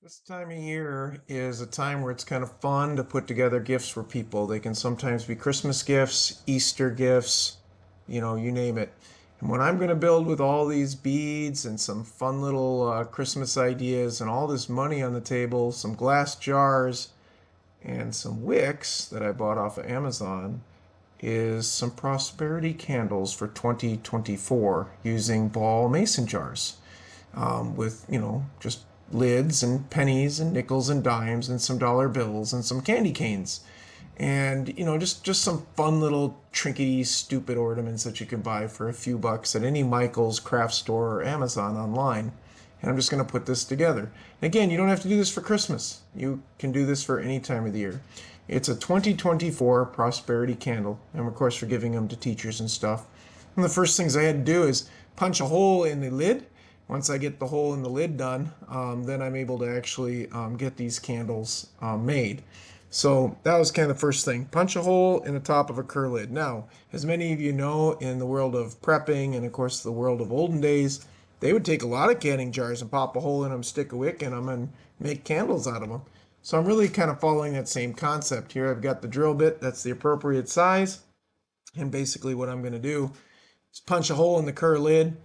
This time of year is a time where it's kind of fun to put together gifts for people. They can sometimes be Christmas gifts, Easter gifts, you name it. And what I'm going to build with all these beads and some fun little Christmas ideas and all this money on the table, some glass jars and some wicks that I bought off of Amazon is some prosperity candles for 2024 using ball mason jars with, just lids and pennies and nickels and dimes and some dollar bills and some candy canes. And, just some fun little trinkety, stupid ornaments that you can buy for a few bucks at any Michael's craft store or Amazon online. And I'm just going to put this together. And again, you don't have to do this for Christmas. You can do this for any time of the year. It's a 2024 prosperity candle. And of course, we're giving them to teachers and stuff. One of the first things I had to do is punch a hole in the lid. Once I get the hole in the lid done, then I'm able to actually get these candles made. So that was kind of the first thing. Punch a hole in the top of a Kerr lid. Now, as many of you know, in the world of prepping and of course the world of olden days, they would take a lot of canning jars and pop a hole in them, stick a wick in them, and make candles out of them. So I'm really kind of following that same concept here. I've got the drill bit that's the appropriate size. And basically what I'm going to do is punch a hole in the Kerr lid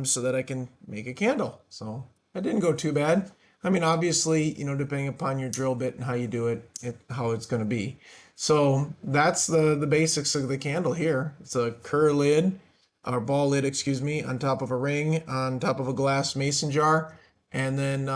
so that I can make a candle. So that didn't go too bad. I mean, obviously, depending upon your drill bit and how you do it, how it's going to be. So that's the basics of the candle here. It's a Kerr lid, or ball lid, excuse me, on top of a ring, on top of a glass mason jar, and then,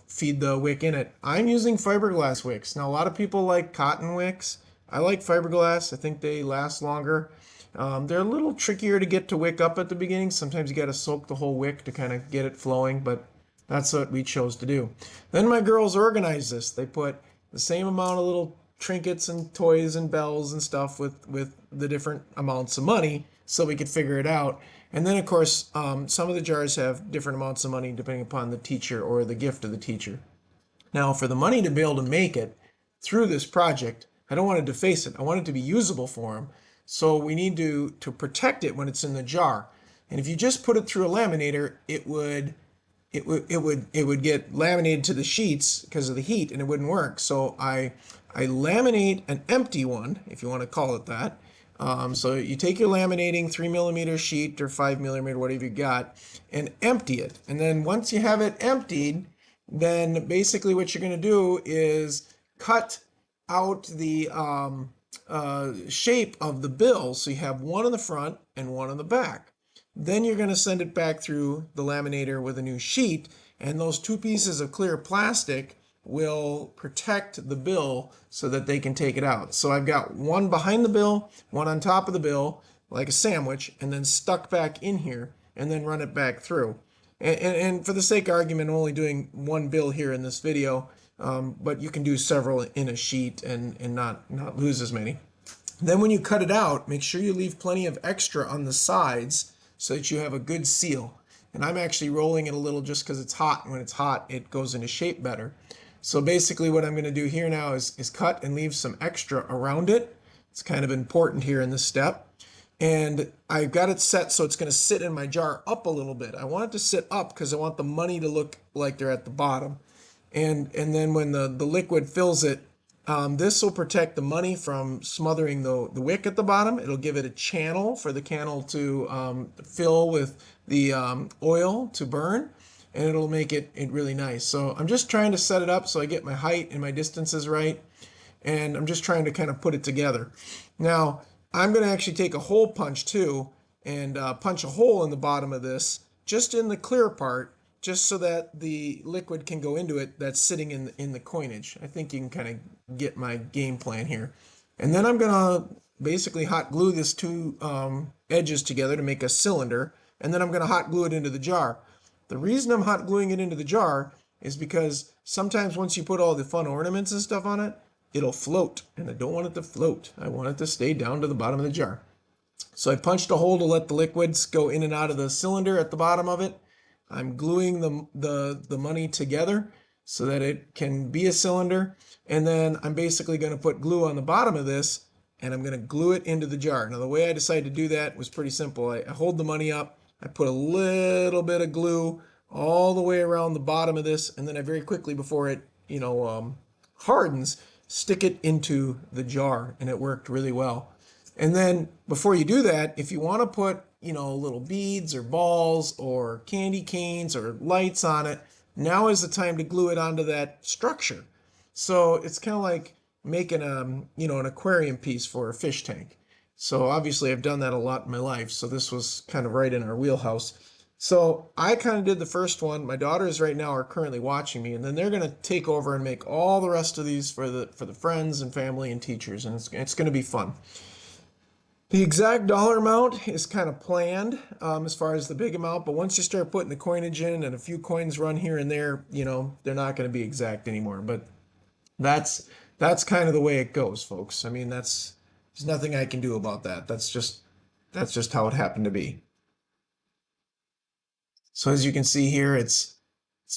feed the wick in it. I'm using fiberglass wicks. Now, a lot of people like cotton wicks. I like fiberglass. I think they last longer. They're a little trickier to get to wick up at the beginning. Sometimes you got to soak the whole wick to kind of get it flowing, but that's what we chose to do. Then my girls organized this. They put the same amount of little trinkets and toys and bells and stuff with the different amounts of money so we could figure it out. And then, of course, some of the jars have different amounts of money depending upon the teacher or the gift of the teacher. Now, for the money to be able to make it through this project, I don't want to deface it. I want it to be usable for them. So we need to protect it when it's in the jar. And if you just put it through a laminator, it would get laminated to the sheets because of the heat, and it wouldn't work. So I laminate an empty one, if you want to call it that. So you take your laminating 3mm sheet or 5mm, whatever you got, and empty it. And then once you have it emptied, then basically what you're going to do is cut out the shape of the bill. So you have one on the front and one on the back. Then you're going to send it back through the laminator with a new sheet, and those two pieces of clear plastic will protect the bill so that they can take it out. So I've got one behind the bill, one on top of the bill, like a sandwich, and then stuck back in here, and then run it back through. And for the sake of argument, I'm only doing one bill here in this video, but you can do several in a sheet and not lose as many. Then when you cut it out, make sure you leave plenty of extra on the sides so that you have a good seal. And I'm actually rolling it a little just because it's hot. And when it's hot, it goes into shape better. So basically what I'm going to do here now is cut and leave some extra around it. It's kind of important here in this step. And I've got it set so it's going to sit in my jar up a little bit. I want it to sit up because I want the money to look like they're at the bottom. And then when the liquid fills it, this will protect the money from smothering the wick at the bottom. It'll give it a channel for the candle to fill with the oil to burn, and it'll make it really nice. So I'm just trying to set it up so I get my height and my distances right, and I'm just trying to kind of put it together. Now, I'm going to actually take a hole punch too and punch a hole in the bottom of this, just in the clear part, just so that the liquid can go into it that's sitting in the coinage. I think you can kind of get my game plan here. And then I'm going to basically hot glue these two edges together to make a cylinder, and then I'm going to hot glue it into the jar. The reason I'm hot gluing it into the jar is because sometimes once you put all the fun ornaments and stuff on it, it'll float, and I don't want it to float. I want it to stay down to the bottom of the jar. So I punched a hole to let the liquids go in and out of the cylinder at the bottom of it. I'm gluing the money together so that it can be a cylinder. And then I'm basically going to put glue on the bottom of this, and I'm going to glue it into the jar. Now, the way I decided to do that was pretty simple. I hold the money up. I put a little bit of glue all the way around the bottom of this, and then I very quickly, before it, hardens, stick it into the jar, and it worked really well. And then before you do that, if you want to put, little beads or balls or candy canes or lights on it, now is the time to glue it onto that structure. So it's kind of like making an aquarium piece for a fish tank. So obviously I've done that a lot in my life. So this was kind of right in our wheelhouse. So I kind of did the first one. My daughters right now are currently watching me, and then they're going to take over and make all the rest of these for the friends and family and teachers, and it's going to be fun. The exact dollar amount is kind of planned as far as the big amount, but once you start putting the coinage in and a few coins run here and there, they're not going to be exact anymore. But that's kind of the way it goes, folks. I mean, there's nothing I can do about that. That's just how it happened to be. So as you can see here, it's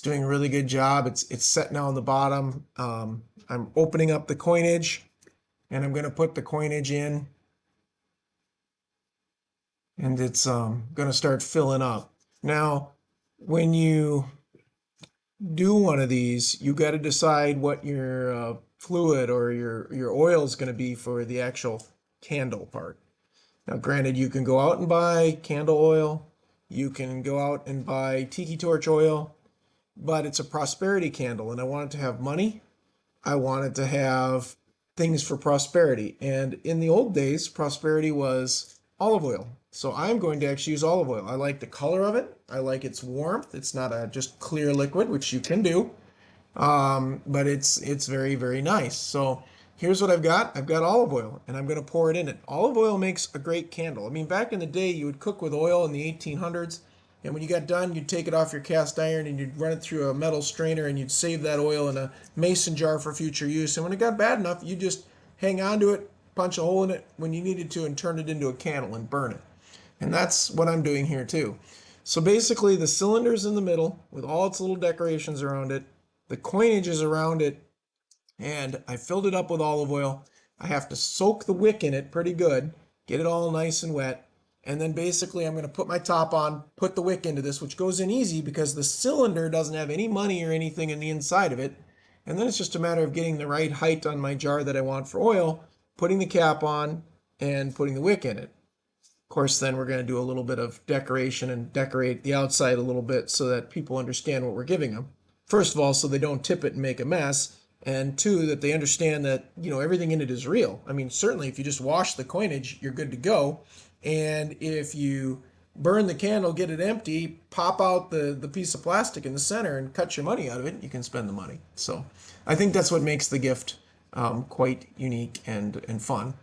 doing a really good job. It's set now on the bottom. I'm opening up the coinage, and I'm going to put the coinage in, and it's going to start filling up. Now, when you do one of these, you got to decide what your fluid or your oil is going to be for the actual candle part. Now, granted, you can go out and buy candle oil. You can go out and buy tiki torch oil, but it's a prosperity candle, and I want it to have money. I want it to have things for prosperity. And in the old days, prosperity was olive oil. So I'm going to actually use olive oil. I like the color of it. I like its warmth. It's not a just clear liquid, which you can do, but it's very, very nice. So here's what I've got. I've got olive oil, and I'm going to pour it in it. Olive oil makes a great candle. I mean, back in the day, you would cook with oil in the 1800s, and when you got done, you'd take it off your cast iron and you'd run it through a metal strainer, and you'd save that oil in a mason jar for future use. And when it got bad enough, you just hang on to it, punch a hole in it when you needed to, and turn it into a candle and burn it. And that's what I'm doing here too. So basically, the cylinder's in the middle with all its little decorations around it. The coinage is around it, and I filled it up with olive oil. I have to soak the wick in it pretty good, get it all nice and wet, and then basically I'm going to put my top on, put the wick into this, which goes in easy because the cylinder doesn't have any money or anything in the inside of it. And then it's just a matter of getting the right height on my jar that I want for oil, putting the cap on, and putting the wick in it. Of course, then we're going to do a little bit of decoration and decorate the outside a little bit so that people understand what we're giving them. First of all, so they don't tip it and make a mess. And two, that they understand that, everything in it is real. I mean, certainly if you just wash the coinage, you're good to go. And if you burn the candle, get it empty, pop out the piece of plastic in the center and cut your money out of it, you can spend the money. So I think that's what makes the gift quite unique and fun.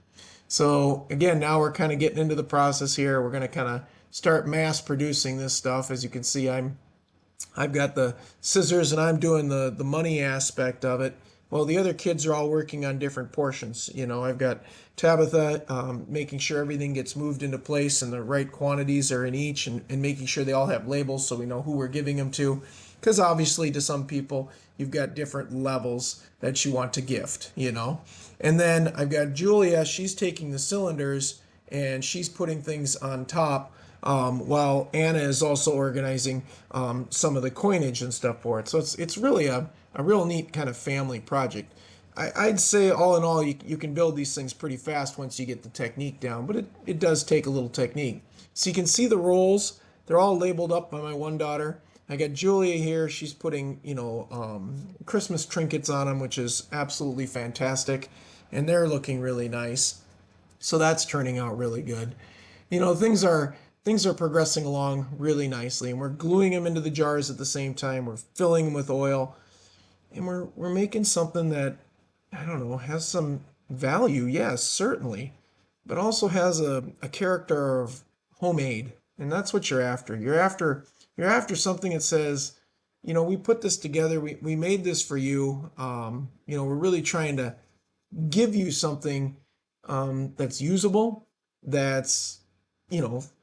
So again, now we're kind of getting into the process here. We're going to kind of start mass producing this stuff. As you can see, I've got the scissors and I'm doing the money aspect of it. Well, the other kids are all working on different portions. I've got Tabitha making sure everything gets moved into place and the right quantities are in each, and making sure they all have labels so we know who we're giving them to. Because obviously to some people, you've got different levels that you want to gift, And then I've got Julia, she's taking the cylinders and she's putting things on top, while Anna is also organizing some of the coinage and stuff for it. So it's really a real neat kind of family project. I'd say all in all, you can build these things pretty fast once you get the technique down, but it does take a little technique. So you can see the rolls. They're all labeled up by my one daughter. I got Julia here. She's putting, Christmas trinkets on them, which is absolutely fantastic. And they're looking really nice. So that's turning out really good. Things are progressing along really nicely, and we're gluing them into the jars at the same time. We're filling them with oil, and we're making something that, I don't know, has some value, yes, certainly, but also has a character of homemade. And that's what you're after. You're after something that says, we put this together, we made this for you. We're really trying to give you something that's usable, that's,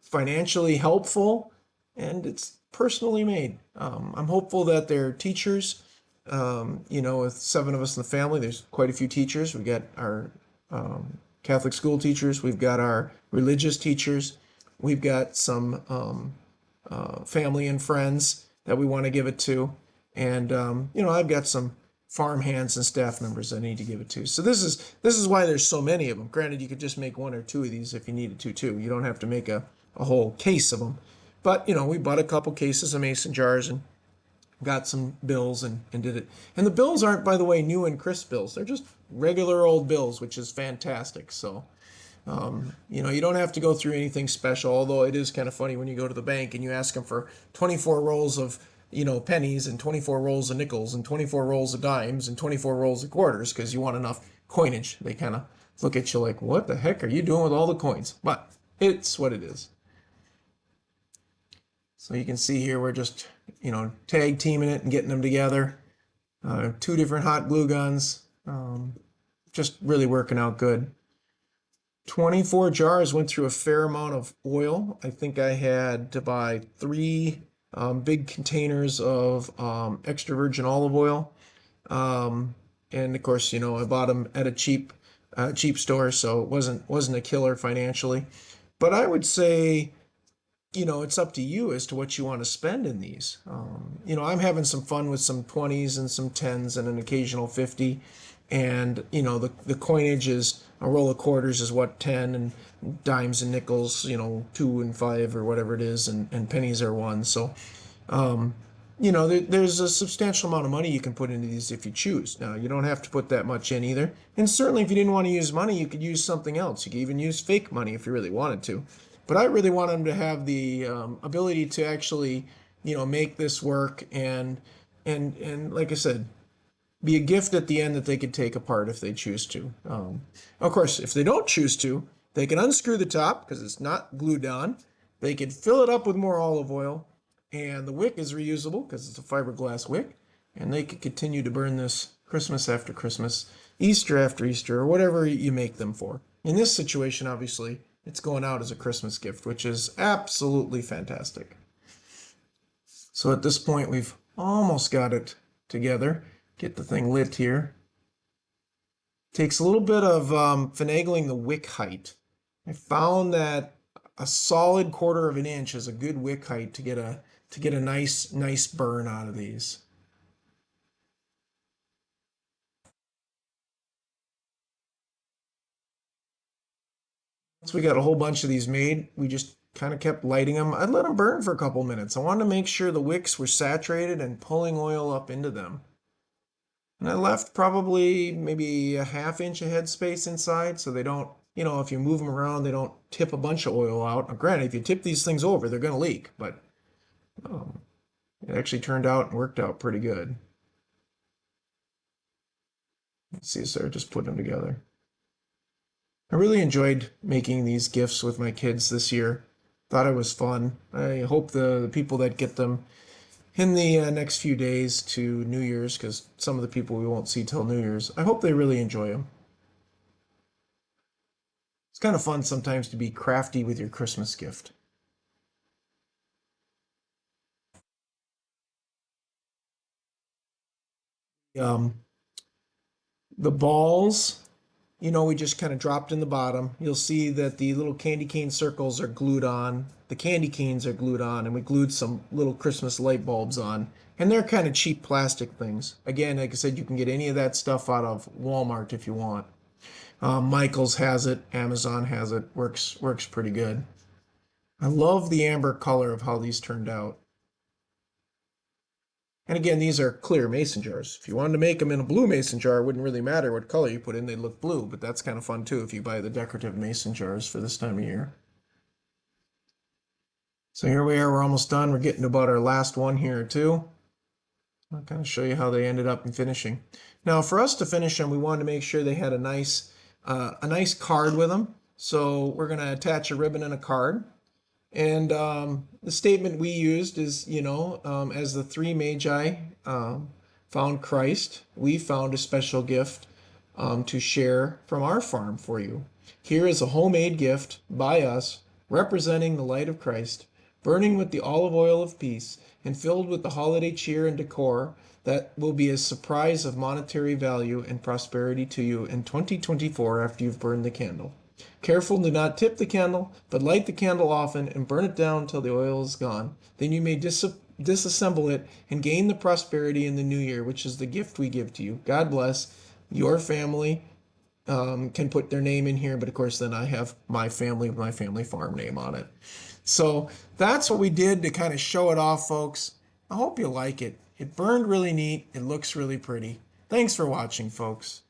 financially helpful, and it's personally made. I'm hopeful that their teachers, with 7 of us in the family, there's quite a few teachers. We've got our Catholic school teachers, we've got our religious teachers, we've got some family and friends that we want to give it to. And I've got some farm hands and staff members I need to give it to. So this is why there's so many of them. Granted, you could just make one or two of these if you needed to too. You don't have to make a whole case of them. But we bought a couple cases of mason jars and got some bills and did it. And the bills aren't, by the way, new and crisp bills. They're just regular old bills, which is fantastic. So you don't have to go through anything special, although it is kind of funny when you go to the bank and you ask them for 24 rolls of, pennies and 24 rolls of nickels and 24 rolls of dimes and 24 rolls of quarters because you want enough coinage. They kind of look at you like, what the heck are you doing with all the coins? But it's what it is. So you can see here we're just, tag teaming it and getting them together. 2 different hot glue guns. Just really working out good. 24 jars, went through a fair amount of oil. I think I had to buy 3 big containers of extra virgin olive oil. And of course, I bought them at a cheap store, so it wasn't a killer financially. But I would say, it's up to you as to what you want to spend in these. I'm having some fun with some 20s and some 10s and an occasional 50. And, the coinage is a roll of quarters is what, 10, and dimes and nickels, 2 and 5 or whatever it is, and pennies are 1. So, there's a substantial amount of money you can put into these if you choose. Now, you don't have to put that much in either. And certainly if you didn't want to use money, you could use something else. You could even use fake money if you really wanted to. But I really want them to have the ability to actually, make this work and like I said, be a gift at the end that they could take apart if they choose to. Of course, if they don't choose to, they can unscrew the top because it's not glued on. They could fill it up with more olive oil, and the wick is reusable because it's a fiberglass wick, and they could continue to burn this Christmas after Christmas, Easter after Easter, or whatever you make them for. In this situation, obviously, it's going out as a Christmas gift, which is absolutely fantastic. So at this point, we've almost got it together. Get the thing lit here. Takes a little bit of finagling the wick height. I found that a solid 1/4 of an inch is a good wick height to get a nice burn out of these. Once we got a whole bunch of these made, we just kind of kept lighting them. I'd let them burn for a couple minutes. I wanted to make sure the wicks were saturated and pulling oil up into them. And I left probably maybe a 1/2 inch of headspace inside so they don't, if you move them around, they don't tip a bunch of oil out. Now, granted, if you tip these things over, they're going to leak, but it actually turned out and worked out pretty good. Let's see, so I just put them together. I really enjoyed making these gifts with my kids this year. Thought it was fun. I hope the people that get them in the next few days to New Year's, because some of the people we won't see till New Year's, I hope they really enjoy them. It's kind of fun sometimes to be crafty with your Christmas gift. The balls, we just kind of dropped in the bottom. You'll see that the little candy cane circles are glued on. The candy canes are glued on, and we glued some little Christmas light bulbs on. And they're kind of cheap plastic things. Again, like I said, you can get any of that stuff out of Walmart if you want. Michael's has it. Amazon has it. Works pretty good. I love the amber color of how these turned out. And again, these are clear mason jars. If you wanted to make them in a blue mason jar, it wouldn't really matter what color you put in, they'd look blue, but that's kind of fun too if you buy the decorative mason jars for this time of year. So here we are, we're almost done. We're getting to about our last one here too. I'll kind of show you how they ended up in finishing. Now for us to finish them, we wanted to make sure they had a nice card with them. So we're going to attach a ribbon and a card. And the statement we used is, as the 3 magi found Christ, we found a special gift to share from our farm for you. Here is a homemade gift by us, representing the light of Christ, burning with the olive oil of peace, and filled with the holiday cheer and decor that will be a surprise of monetary value and prosperity to you in 2024 after you've burned the candle. Careful, do not tip the candle, but light the candle often and burn it down till the oil is gone. Then you may disassemble it and gain the prosperity in the new year, which is the gift we give to you. God bless. Your family can put their name in here, but of course then I have my family with my family farm name on it. So that's what we did to kind of show it off, folks. I hope you like it. It burned really neat. It looks really pretty. Thanks for watching, folks.